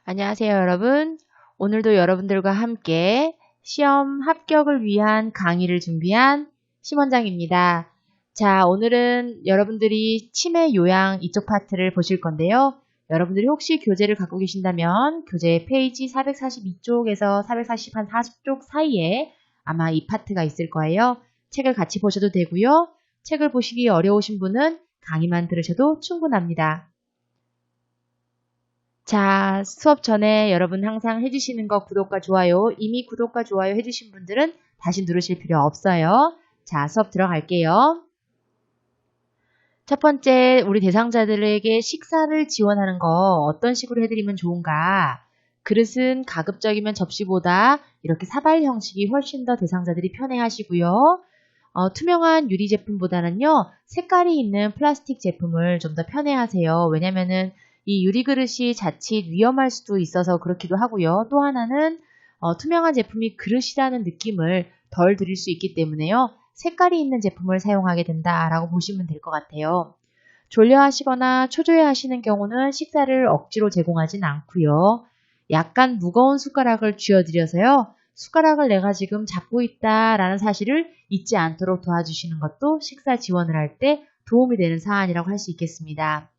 안녕하세요, 여러분. 오늘도 여러분들과 함께 시험 합격을 위한 강의를 준비한 심원장입니다. 자, 오늘은 여러분들이 치매 요양 이쪽 파트를 보실 건데요. 여러분들이 혹시 교재를 갖고 계신다면 교재 페이지 442쪽에서 440쪽 사이에 아마 이 파트가 있을 거예요. 책을 같이 보셔도 되고요. 책을 보시기 어려우신 분은 강의만 들으셔도 충분합니다. 자, 수업 전에 여러분 항상 해주시는 거 구독과 좋아요, 이미 구독과 좋아요 해주신 분들은 다시 누르실 필요 없어요. 자, 수업 들어갈게요. 첫 번째, 우리 대상자들에게 식사를 지원하는 거 어떤 식으로 해드리면 좋은가? 그릇은 가급적이면 접시보다 이렇게 사발 형식이 훨씬 더 대상자들이 편해하시고요. 투명한 유리 제품보다는요, 색깔이 있는 플라스틱 제품을 좀 더 편해하세요. 왜냐면은 이 유리 그릇이 자칫 위험할 수도 있어서 그렇기도 하고요. 또 하나는 투명한 제품이 그릇이라는 느낌을 덜 드릴 수 있기 때문에요. 색깔이 있는 제품을 사용하게 된다라고 보시면 될 것 같아요. 졸려하시거나 초조해하시는 경우는 식사를 억지로 제공하진 않고요. 약간 무거운 숟가락을 쥐어드려서요. 숟가락을 내가 지금 잡고 있다라는 사실을 잊지 않도록 도와주시는 것도 식사 지원을 할 때 도움이 되는 사안이라고 할 수 있겠습니다.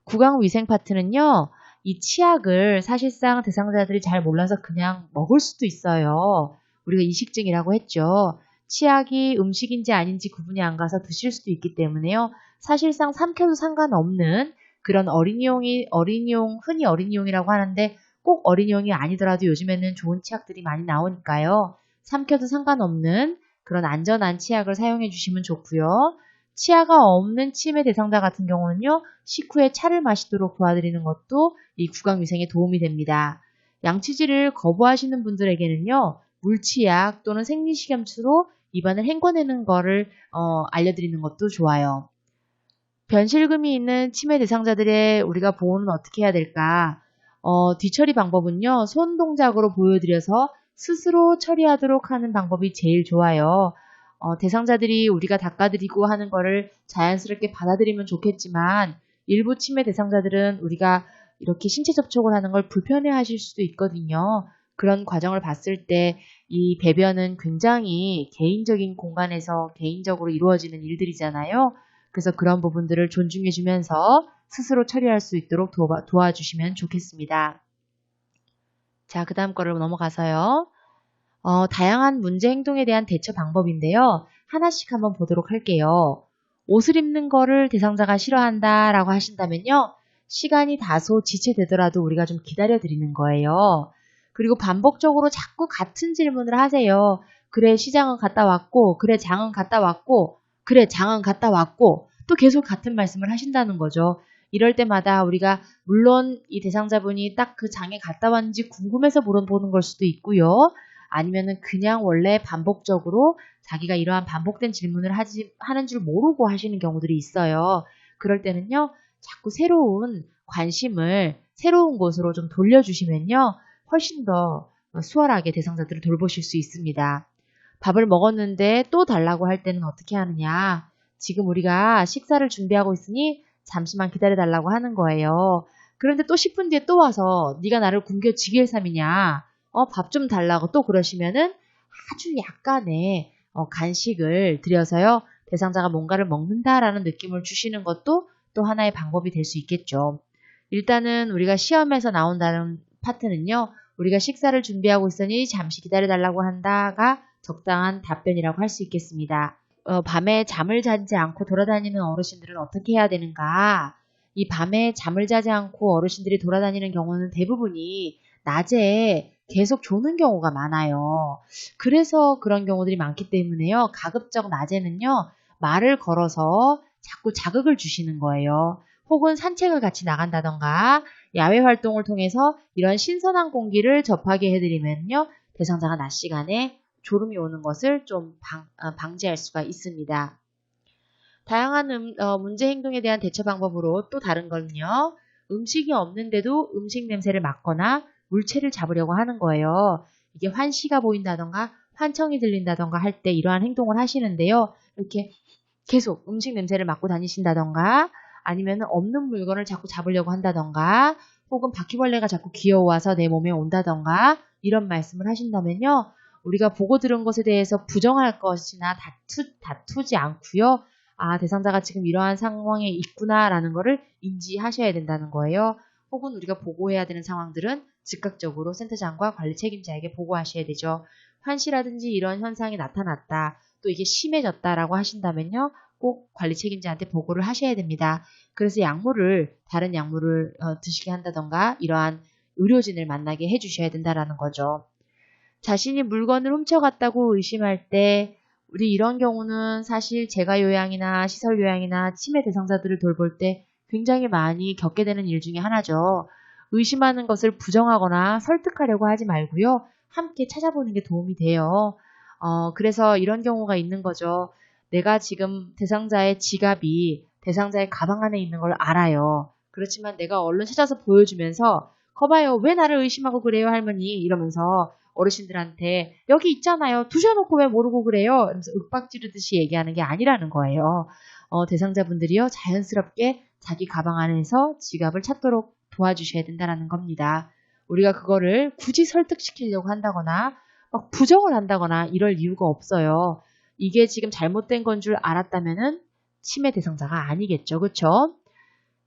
구강위생 파트는요. 이 치약을 사실상 대상자들이 잘 몰라서 그냥 먹을 수도 있어요. 우리가 이식증이라고 했죠. 치약이 음식인지 아닌지 구분이 안 가서 드실 수도 있기 때문에요. 사실상 삼켜도 상관없는 그런 흔히 어린이용이라고 하는데 꼭 어린이용이 아니더라도 요즘에는 좋은 치약들이 많이 나오니까요. 삼켜도 상관없는 그런 안전한 치약을 사용해 주시면 좋고요. 치아가 없는 치매 대상자 같은 경우는요. 식후에 차를 마시도록 도와드리는 것도 이 구강위생에 도움이 됩니다. 양치질을 거부하시는 분들에게는요. 물치약 또는 생리식염수로 입안을 헹궈내는 거를 알려드리는 것도 좋아요. 변실금이 있는 치매 대상자들의 우리가 보호는 어떻게 해야 될까? 뒤처리 방법은요. 손 동작으로 보여드려서 스스로 처리하도록 하는 방법이 제일 좋아요. 대상자들이 우리가 닦아드리고 하는 거를 자연스럽게 받아들이면 좋겠지만 일부 치매 대상자들은 우리가 이렇게 신체 접촉을 하는 걸 불편해 하실 수도 있거든요. 그런 과정을 봤을 때 이 배변은 굉장히 개인적인 공간에서 개인적으로 이루어지는 일들이잖아요. 그래서 그런 부분들을 존중해주면서 스스로 처리할 수 있도록 도와주시면 좋겠습니다. 자, 그 다음 거를 넘어가서요. 다양한 문제 행동에 대한 대처 방법인데요. 하나씩 한번 보도록 할게요. 옷을 입는 거를 대상자가 싫어한다라고 하신다면요. 시간이 다소 지체되더라도 우리가 좀 기다려드리는 거예요. 그리고 반복적으로 자꾸 같은 질문을 하세요. 그래, 시장은 갔다 왔고, 그래, 장은 갔다 왔고, 그래, 장은 갔다 왔고, 또 계속 같은 말씀을 하신다는 거죠. 이럴 때마다 우리가 물론 이 대상자분이 딱 그 장에 갔다 왔는지 궁금해서 물어보는 걸 수도 있고요. 아니면은 그냥 원래 반복적으로 자기가 이러한 반복된 질문을 하는 줄 모르고 하시는 경우들이 있어요. 그럴 때는요, 자꾸 새로운 관심을 새로운 곳으로 좀 돌려주시면요, 훨씬 더 수월하게 대상자들을 돌보실 수 있습니다. 밥을 먹었는데 또 달라고 할 때는 어떻게 하느냐? 지금 우리가 식사를 준비하고 있으니 잠시만 기다려달라고 하는 거예요. 그런데 또 10분 뒤에 또 와서 네가 나를 굶겨 지길 삼이냐? 밥 좀 달라고 또 그러시면은 아주 약간의 간식을 드려서요. 대상자가 뭔가를 먹는다라는 느낌을 주시는 것도 또 하나의 방법이 될 수 있겠죠. 일단은 우리가 시험에서 나온다는 파트는요. 우리가 식사를 준비하고 있으니 잠시 기다려달라고 한다가 적당한 답변이라고 할 수 있겠습니다. 밤에 잠을 자지 않고 돌아다니는 어르신들은 어떻게 해야 되는가? 이 밤에 잠을 자지 않고 어르신들이 돌아다니는 경우는 대부분이 낮에 계속 조는 경우가 많아요. 그래서 그런 경우들이 많기 때문에요. 가급적 낮에는요. 말을 걸어서 자꾸 자극을 주시는 거예요. 혹은 산책을 같이 나간다던가 야외 활동을 통해서 이런 신선한 공기를 접하게 해드리면요. 대상자가 낮 시간에 졸음이 오는 것을 좀 방지할 수가 있습니다. 다양한 문제 행동에 대한 대처 방법으로 또 다른 거는요. 음식이 없는데도 음식 냄새를 맡거나 물체를 잡으려고 하는 거예요. 이게 환시가 보인다던가 환청이 들린다던가 할 때 이러한 행동을 하시는데요. 이렇게 계속 음식 냄새를 맡고 다니신다던가 아니면 없는 물건을 자꾸 잡으려고 한다던가 혹은 바퀴벌레가 자꾸 기어와서 내 몸에 온다던가 이런 말씀을 하신다면요. 우리가 보고 들은 것에 대해서 부정할 것이나 다투지 않고요. 아, 대상자가 지금 이러한 상황에 있구나라는 거를 인지하셔야 된다는 거예요. 혹은 우리가 보고해야 되는 상황들은 즉각적으로 센터장과 관리 책임자에게 보고하셔야 되죠. 환시라든지 이런 현상이 나타났다. 또 이게 심해졌다라고 하신다면요. 꼭 관리 책임자한테 보고를 하셔야 됩니다. 그래서 다른 약물을 드시게 한다던가 이러한 의료진을 만나게 해주셔야 된다라는 거죠. 자신이 물건을 훔쳐갔다고 의심할 때 우리 이런 경우는 사실 재가 요양이나 시설 요양이나 치매 대상자들을 돌볼 때 굉장히 많이 겪게 되는 일 중에 하나죠. 의심하는 것을 부정하거나 설득하려고 하지 말고요. 함께 찾아보는 게 도움이 돼요. 그래서 이런 경우가 있는 거죠. 내가 지금 대상자의 지갑이 대상자의 가방 안에 있는 걸 알아요. 그렇지만 내가 얼른 찾아서 보여주면서 거봐요. 왜 나를 의심하고 그래요 할머니 이러면서 어르신들한테 여기 있잖아요. 두셔놓고 왜 모르고 그래요? 이러면서 윽박지르듯이 얘기하는 게 아니라는 거예요. 대상자분들이요. 자연스럽게 자기 가방 안에서 지갑을 찾도록 도와주셔야 된다는 겁니다. 우리가 그거를 굳이 설득시키려고 한다거나 막 부정을 한다거나 이럴 이유가 없어요. 이게 지금 잘못된 건 줄 알았다면은 치매 대상자가 아니겠죠. 그쵸?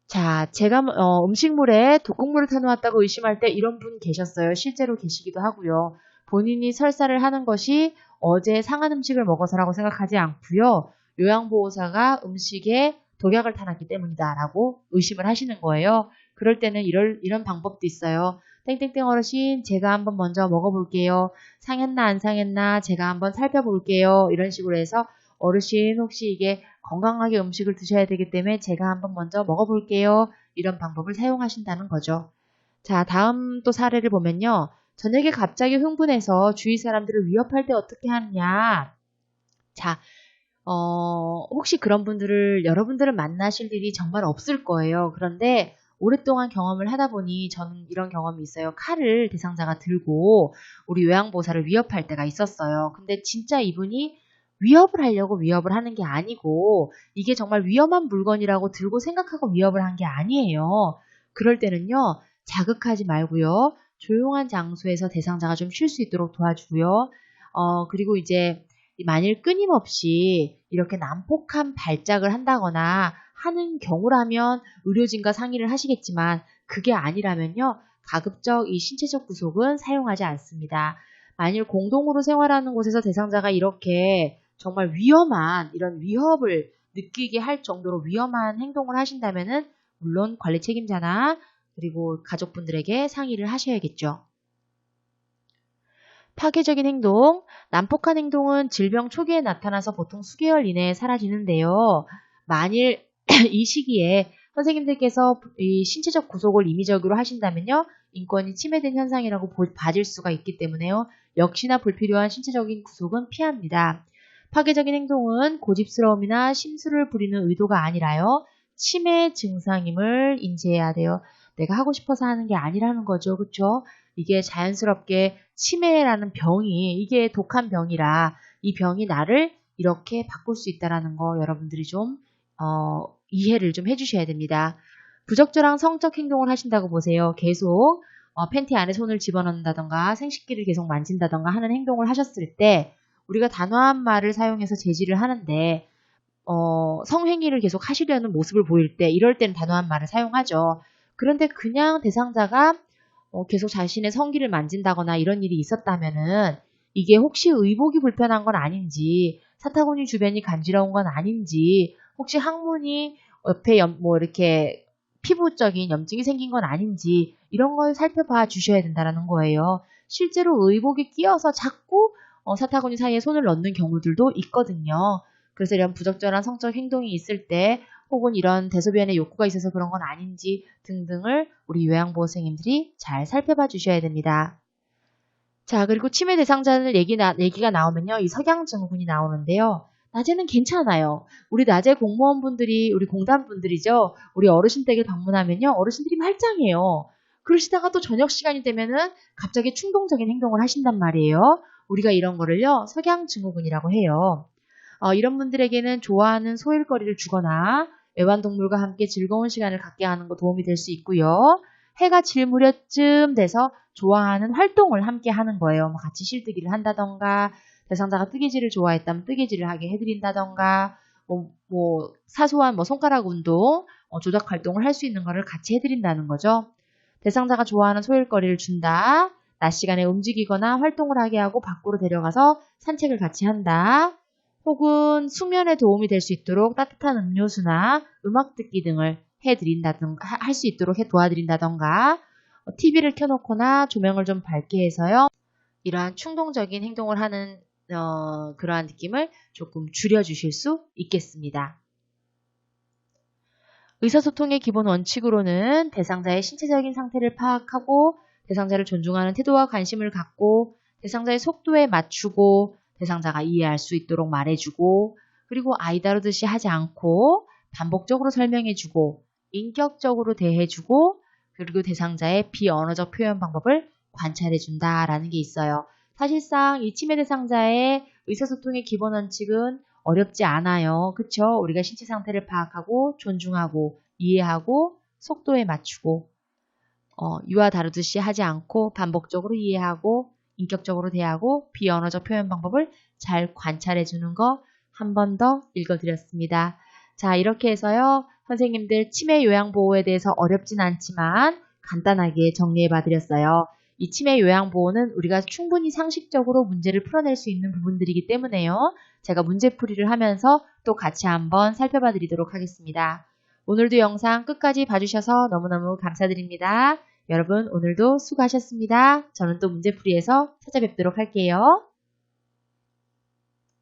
자, 제가 음식물에 독극물을 타놓았다고 의심할 때 이런 분 계셨어요. 실제로 계시기도 하고요. 본인이 설사를 하는 것이 어제 상한 음식을 먹어서라고 생각하지 않고요. 요양보호사가 음식에 독약을 타놨기 때문이다라고 의심을 하시는 거예요. 그럴 때는 이런 방법도 있어요. 땡땡땡 어르신, 제가 한번 먼저 먹어볼게요. 상했나 안 상했나 제가 한번 살펴볼게요. 이런 식으로 해서 어르신 혹시 이게 건강하게 음식을 드셔야 되기 때문에 제가 한번 먼저 먹어볼게요. 이런 방법을 사용하신다는 거죠. 자, 다음 또 사례를 보면요. 저녁에 갑자기 흥분해서 주위 사람들을 위협할 때 어떻게 하느냐. 자, 혹시 그런 분들을 여러분들은 만나실 일이 정말 없을 거예요. 그런데 오랫동안 경험을 하다 보니 저는 이런 경험이 있어요. 칼을 대상자가 들고 우리 요양보호사를 위협할 때가 있었어요. 근데 진짜 이분이 위협을 하려고 위협을 하는 게 아니고 이게 정말 위험한 물건이라고 들고 생각하고 위협을 한 게 아니에요. 그럴 때는요. 자극하지 말고요. 조용한 장소에서 대상자가 좀 쉴 수 있도록 도와주고요. 그리고 이제 만일 끊임없이 이렇게 난폭한 발작을 한다거나 하는 경우라면 의료진과 상의를 하시겠지만 그게 아니라면요. 가급적 이 신체적 구속은 사용하지 않습니다. 만일 공동으로 생활하는 곳에서 대상자가 이렇게 정말 이런 위협을 느끼게 할 정도로 위험한 행동을 하신다면은 물론 관리 책임자나 그리고 가족분들에게 상의를 하셔야겠죠. 파괴적인 행동, 난폭한 행동은 질병 초기에 나타나서 보통 수개월 이내에 사라지는데요. 만일 이 시기에 선생님들께서 이 신체적 구속을 임의적으로 하신다면요. 인권이 침해된 현상이라고 봐질 수가 있기 때문에요. 역시나 불필요한 신체적인 구속은 피합니다. 파괴적인 행동은 고집스러움이나 심술을 부리는 의도가 아니라요. 치매 증상임을 인지해야 돼요. 내가 하고 싶어서 하는 게 아니라는 거죠. 그렇죠? 이게 자연스럽게 치매라는 병이 이게 독한 병이라 이 병이 나를 이렇게 바꿀 수 있다는 거 여러분들이 좀 이해를 좀 해주셔야 됩니다. 부적절한 성적 행동을 하신다고 보세요. 계속 팬티 안에 손을 집어넣는다던가 생식기를 계속 만진다던가 하는 행동을 하셨을 때 우리가 단호한 말을 사용해서 제지를 하는데 성행위를 계속 하시려는 모습을 보일 때 이럴 때는 단호한 말을 사용하죠. 그런데 그냥 대상자가 계속 자신의 성기를 만진다거나 이런 일이 있었다면은 이게 혹시 의복이 불편한 건 아닌지 사타구니 주변이 간지러운 건 아닌지 혹시 항문이 옆에 이렇게 피부적인 염증이 생긴 건 아닌지 이런 걸 살펴봐 주셔야 된다는 거예요. 실제로 의복이 끼어서 자꾸 사타구니 사이에 손을 넣는 경우들도 있거든요. 그래서 이런 부적절한 성적 행동이 있을 때 혹은 이런 대소변의 욕구가 있어서 그런 건 아닌지 등등을 우리 요양보호 선생님들이 잘 살펴봐 주셔야 됩니다. 자, 그리고 치매 대상자들 얘기가 나오면요. 이 석양증후군이 나오는데요. 낮에는 괜찮아요. 우리 낮에 공무원분들이, 우리 공단분들이죠. 우리 어르신 댁에 방문하면요. 어르신들이 말짱해요. 그러시다가 또 저녁 시간이 되면은 갑자기 충동적인 행동을 하신단 말이에요. 우리가 이런 거를요. 석양증후군이라고 해요. 이런 분들에게는 좋아하는 소일거리를 주거나 애완동물과 함께 즐거운 시간을 갖게 하는 거 도움이 될 수 있고요. 해가 질 무렵쯤 돼서 좋아하는 활동을 함께 하는 거예요. 뭐 같이 실뜨기를 한다던가, 대상자가 뜨개질을 좋아했다면 뜨개질을 하게 해드린다던가, 사소한 손가락 운동, 조작 활동을 할 수 있는 거를 같이 해드린다는 거죠. 대상자가 좋아하는 소일거리를 준다. 낮 시간에 움직이거나 활동을 하게 하고 밖으로 데려가서 산책을 같이 한다. 혹은 숙면에 도움이 될 수 있도록 따뜻한 음료수나 음악 듣기 등을 할 수 있도록 도와드린다던가, TV를 켜놓거나 조명을 좀 밝게 해서요. 이러한 충동적인 행동을 하는 그러한 느낌을 조금 줄여주실 수 있겠습니다. 의사소통의 기본 원칙으로는 대상자의 신체적인 상태를 파악하고 대상자를 존중하는 태도와 관심을 갖고 대상자의 속도에 맞추고 대상자가 이해할 수 있도록 말해주고 그리고 아이 다루듯이 하지 않고 반복적으로 설명해주고 인격적으로 대해주고 그리고 대상자의 비언어적 표현 방법을 관찰해준다라는 게 있어요. 사실상 이 치매 대상자의 의사소통의 기본 원칙은 어렵지 않아요. 그쵸? 우리가 신체 상태를 파악하고 존중하고 이해하고 속도에 맞추고 유아 다루듯이 하지 않고 반복적으로 이해하고 인격적으로 대하고 비언어적 표현 방법을 잘 관찰해주는 거 한 번 더 읽어드렸습니다. 자, 이렇게 해서요. 선생님들 치매 요양보호에 대해서 어렵진 않지만 간단하게 정리해봐드렸어요. 이 치매 요양보호는 우리가 충분히 상식적으로 문제를 풀어낼 수 있는 부분들이기 때문에요. 제가 문제풀이를 하면서 또 같이 한번 살펴봐 드리도록 하겠습니다. 오늘도 영상 끝까지 봐주셔서 너무너무 감사드립니다. 여러분 오늘도 수고하셨습니다. 저는 또 문제풀이에서 찾아뵙도록 할게요.